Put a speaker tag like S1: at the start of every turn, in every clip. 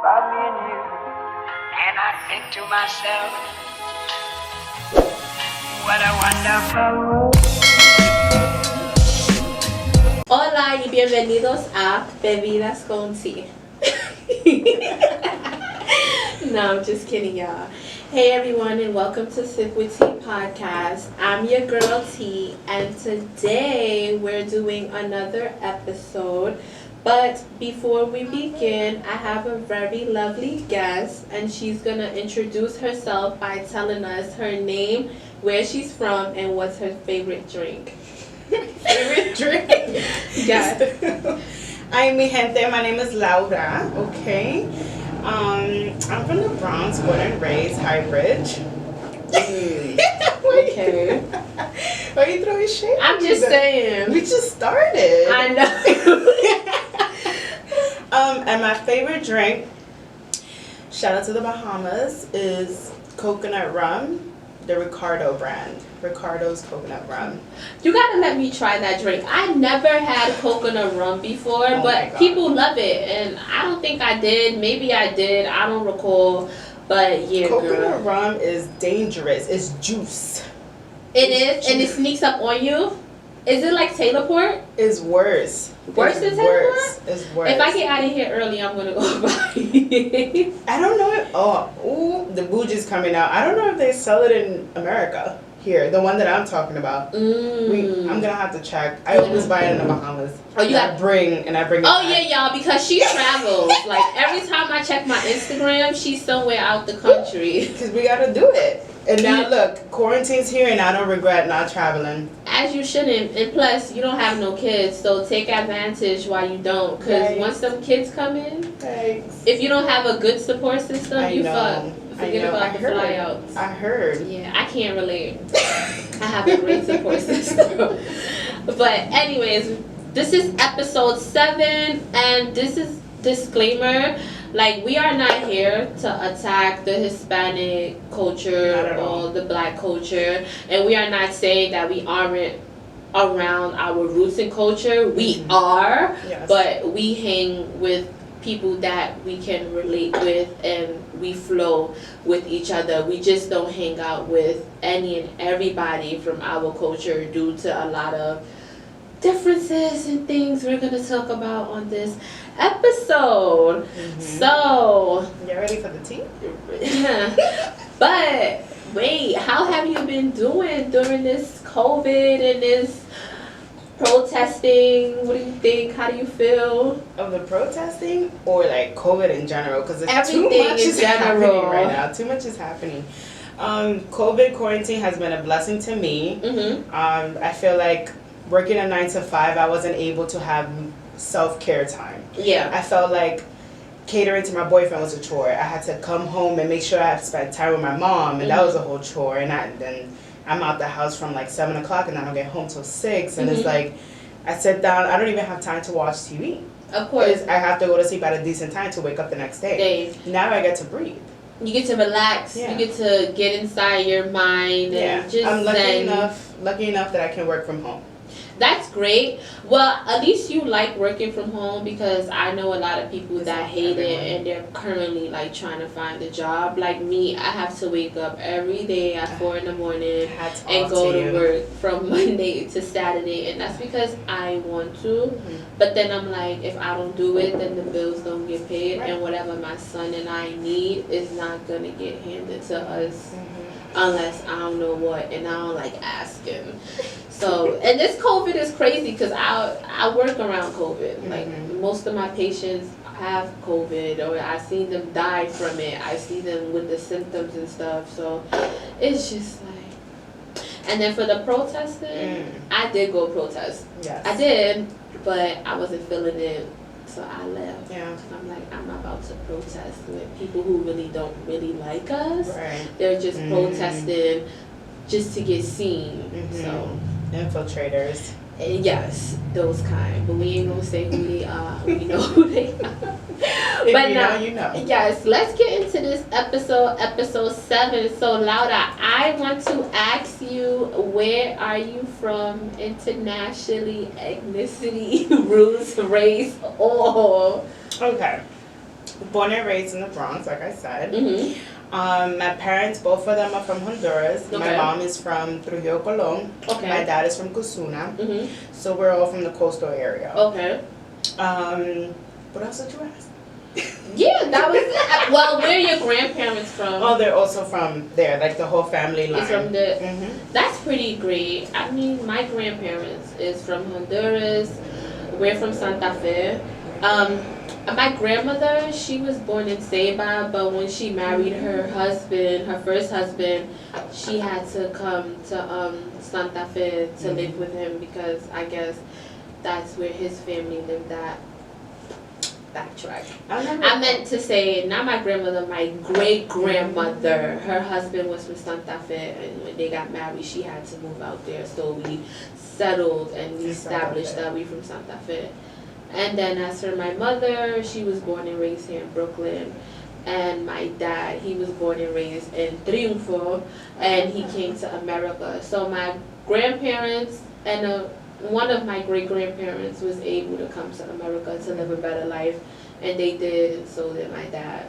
S1: about me and you. And I think to myself, what a wonderful world.
S2: Hola y bienvenidos a Bebidas con Tea. No, I'm just kidding, y'all. Hey everyone, and welcome to Sip with Tea podcast. I'm your girl T, and today we're doing another episode. But before we begin, I have a very lovely guest, and she's gonna introduce herself by telling us her name, where she's from, and what's her favorite drink.
S3: Favorite drink?
S2: Yeah.
S3: Hi, mi gente. My name is Laura. Okay. I'm from the Bronx, born and raised, High Bridge.
S2: Okay.
S3: Why are you throwing shade?
S2: I'm just saying.
S3: We just started.
S2: I know.
S3: And my favorite drink, shout out to the Bahamas, is coconut rum, the Ricardo brand. Ricardo's coconut rum.
S2: You gotta let me try that drink. I never had coconut rum before,
S3: Oh
S2: but people love it, and I don't think I did. Maybe I did. I don't recall. But yeah,
S3: Coconut rum is dangerous. It's juice.
S2: It is, and it sneaks up on you. Is it like Taylor Port?
S3: It's worse.
S2: Worse than Taylor Port?
S3: It's worse.
S2: If I get out of here early, I'm gonna go buy it.
S3: I don't know if the bougee's coming out. I don't know if they sell it in America here. The one that I'm talking about. I'm gonna have to check. I always buy it in the Bahamas.
S2: Oh, you got
S3: I bring it.
S2: Oh
S3: back.
S2: yeah, y'all, because she travels. Like every time I check my Instagram, she's somewhere out the country.
S3: Because we gotta do it. And now look, quarantine's here, and I don't regret not traveling.
S2: As you shouldn't, and plus you don't have no kids, so take advantage while you don't. Because once them kids come in, if you don't have a good support system, you fuck. Forget about the flyouts.
S3: I heard.
S2: Yeah, I can't relate. I have a great support system. But anyways, this is episode 7, and this is disclaimer. Like, we are not here to attack the Hispanic culture or the black culture, and we are not saying that we aren't around our roots and culture. We are, but we hang with people that we can relate with, and we flow with each other. We just don't hang out with any and everybody from our culture due to a lot of differences and things we're going to talk about on this episode. So,
S3: you ready for the tea?
S2: But wait, how have you been doing during this COVID and this protesting? What do you think? How do you feel?
S3: Of the protesting or like COVID in general? Because
S2: everything
S3: too much
S2: is
S3: happening right now. Too much is happening. COVID quarantine has been a blessing to me. I feel like working a 9 to 5, I wasn't able to have self-care time.
S2: Yeah.
S3: I felt like catering to my boyfriend was a chore. I had to come home and make sure I had spent time with my mom, and that was a whole chore. And then I'm out the house from like 7 o'clock, and I don't get home till 6. And it's like, I sit down, I don't even have time to watch TV.
S2: Of course.
S3: I have to go to sleep at a decent time to wake up the next day. Now I get to breathe.
S2: You get to relax. You get to get inside your mind and just
S3: I'm lucky enough that I can work from home.
S2: That's great. Well, at least you like working from home, because I know a lot of people that hate it, and they're currently like trying to find a job. Like me, I have to wake up every day at 4 in the morning and go to work from Monday to Saturday, and that's because I want to. But then I'm like, if I don't do it, then the bills don't get paid, and whatever my son and I need is not gonna get handed to us unless I don't know what, and I don't like asking. So, and this COVID is crazy because I work around COVID. Like, most of my patients have COVID, or I've seen them die from it. I see them with the symptoms and stuff. So, it's just like... And then for the protesting, I did go protest.
S3: Yes.
S2: I did, but I wasn't feeling it. So I left.
S3: Yeah.
S2: Cause I'm like, I'm not about to protest with people who really don't really like us.
S3: Right.
S2: They're just protesting just to get seen. So
S3: infiltrators.
S2: Yes, those kind. But we ain't gonna say who they are. We know who they are. But
S3: you
S2: now,
S3: know, you know.
S2: Yes, let's get into this episode 7. So Laura, I want to ask you, where are you from internationally, ethnicity, roots, race, all?
S3: Okay. Born and raised in the Bronx, like I said. My parents, both of them are from Honduras.
S2: Okay.
S3: My mom is from Trujillo, Colón.
S2: Okay.
S3: My dad is from Cusuna. So we're all from the coastal area.
S2: Okay.
S3: What else did you ask?
S2: Yeah, that was it. Well, where are your grandparents from?
S3: Oh, they're also from there, like the whole family line.
S2: It's from the. That's pretty great. I mean, my grandparents is from Honduras. We're from Santa Fe. My grandmother, she was born in Ceiba, but when she married her husband, her first husband, she had to come to Santa Fe to live with him because I guess that's where his family lived at. Backtrack. I meant to say, not my grandmother, my great-grandmother. Her husband was from Santa Fe, and when they got married, she had to move out there. So we settled and we established that we from Santa Fe. And then as for my mother, she was born and raised here in Brooklyn. And my dad, he was born and raised in Triunfo, and he came to America. So my grandparents and one of my great-grandparents was able to come to America to live a better life, and they did, and so did my dad.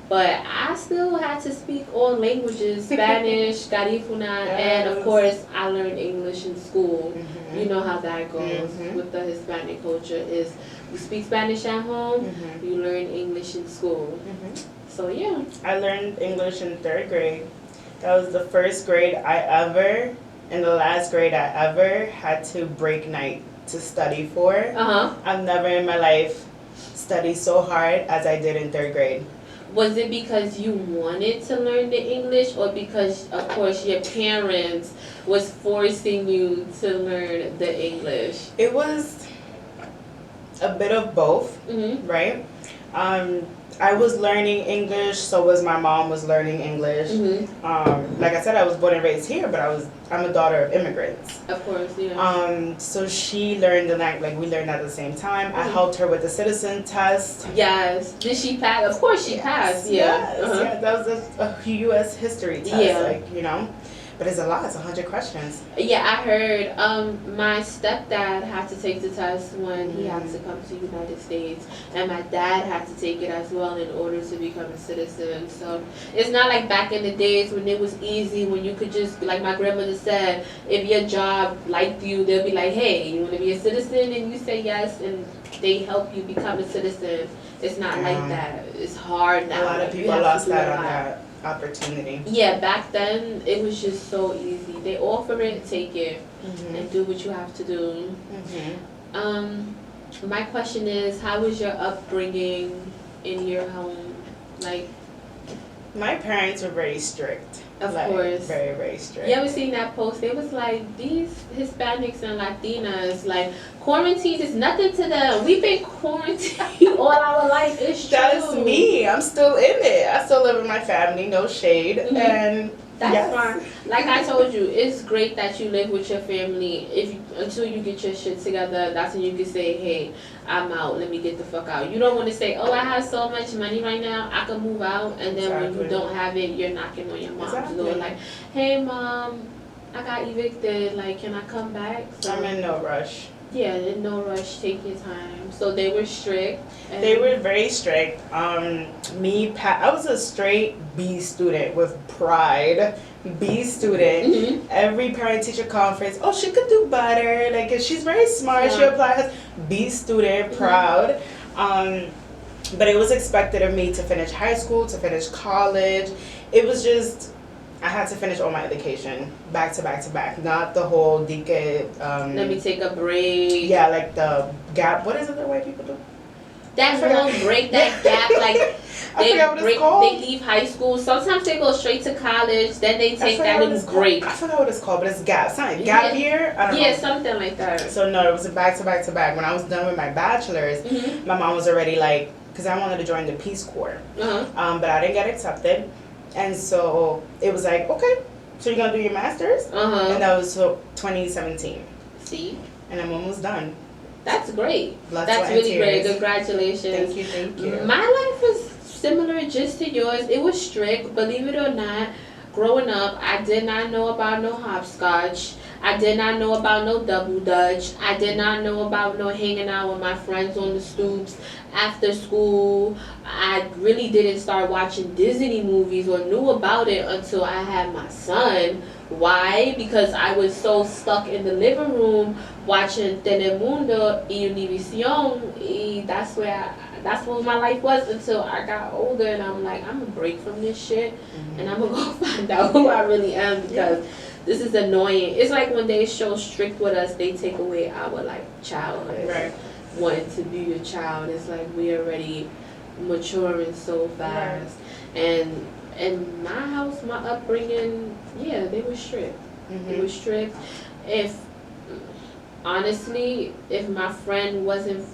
S2: But I still had to speak all languages, Spanish, Garifuna, and of course I learned English in school. You know how that goes with the Hispanic culture is you speak Spanish at home, you learn English in school. So yeah. I
S3: learned English in 3rd grade. That was the first grade I ever, and the last grade I ever had to break night to study for. I've never in my life studied so hard as I did in 3rd grade.
S2: Was it because you wanted to learn the English, or because, of course, your parents was forcing you to learn the English?
S3: It was a bit of both, right? I was learning English, so was my mom was learning English. Like I said, I was born and raised here, but I'm a daughter of immigrants.
S2: Of course, yeah.
S3: So she learned the language, like we learned at the same time. I helped her with the citizen test.
S2: Yes. Did she pass? Of course she passed. Yeah.
S3: Yeah, that was a U.S. history test, like, you know. But it's a lot. It's 100 questions.
S2: Yeah, I heard. My stepdad had to take the test when he had to come to the United States, and my dad had to take it as well in order to become a citizen. So it's not like back in the days when it was easy, when you could just, like my grandmother said, if your job liked you, they'll be like, hey, you want to be a citizen? And you say yes, and they help you become a citizen. It's not like that. It's hard now.
S3: A lot of people lost that on that opportunity.
S2: Yeah, back then it was just so easy. They offer it, take it, and do what you have to do. My question is, how was your upbringing in your home? Like,
S3: my parents were very strict.
S2: Of course.
S3: Very, very strict.
S2: You ever seen that post? It was like, these Hispanics and Latinas, like, quarantine is nothing to them. We've been quarantined all our life. It's true.
S3: That's me. I'm still in it. I still live with my family, no shade. And
S2: that's fine. Like I told you, it's great that you live with your family. Until you get your shit together, that's when you can say, hey, I'm out, let me get the fuck out. You don't want to say, oh, I have so much money right now, I can move out, and then when you don't have it, you're knocking on your mom's door like, hey mom, I got evicted, like, can I come back? So,
S3: I'm in no rush.
S2: Yeah, in no rush, take your time. So they were strict.
S3: They were very strict. I was a straight B student with pride. B student. Every parent-teacher conference, oh, she could do better. Like, she's very smart. She applies. B student, proud. But it was expected of me to finish high school, to finish college. It was just, I had to finish all my education back to back to back. Not the whole decade.
S2: Let me take a break.
S3: Yeah, like the gap. What is it that white people do?
S2: That whole break, that gap, like they leave high school. Sometimes they go straight to college, then they take that little break.
S3: I forgot what it's called, but it's gap. Something gap year. I don't know.
S2: Something like that.
S3: So no, it was a back to back to back. When I was done with my bachelor's, my mom was already like, because I wanted to join the Peace Corps, but I didn't get accepted, and so it was like, okay, so you're gonna do your master's, and that was 2017.
S2: See,
S3: and I'm almost done.
S2: That's great. That's really great. Congratulations.
S3: Thank you.
S2: My life was similar just to yours. It was strict, believe it or not. Growing up, I did not know about no hopscotch. I did not know about no double dutch. I did not know about no hanging out with my friends on the stoops after school. I really didn't start watching Disney movies or knew about it until I had my son. Why? Because I was so stuck in the living room watching Telemundo y Univision. That's what my life was until I got older, and I'm like, I'm gonna break from this shit, and I'm gonna go find out who I really am, because this is annoying. It's like when they show strict with us, they take away our like childhood,
S3: Right.
S2: wanting to be your child. It's like we already maturing so fast, and in my house, my upbringing, yeah, they were strict. They were strict. Honestly, if my friend wasn't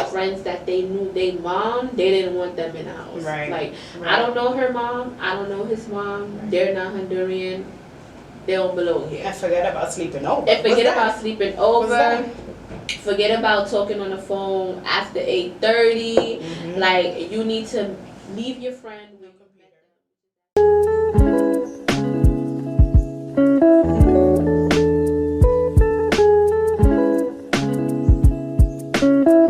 S2: friends that they knew their mom, they didn't want them in the house.
S3: Right.
S2: Like, I don't know her mom, I don't know his mom, they're not Honduran, they don't belong here.
S3: And forget about sleeping over.
S2: And forget about sleeping over.
S3: What's
S2: Forget about talking on the phone after 8:30. Like, you need to leave your friend when you met them.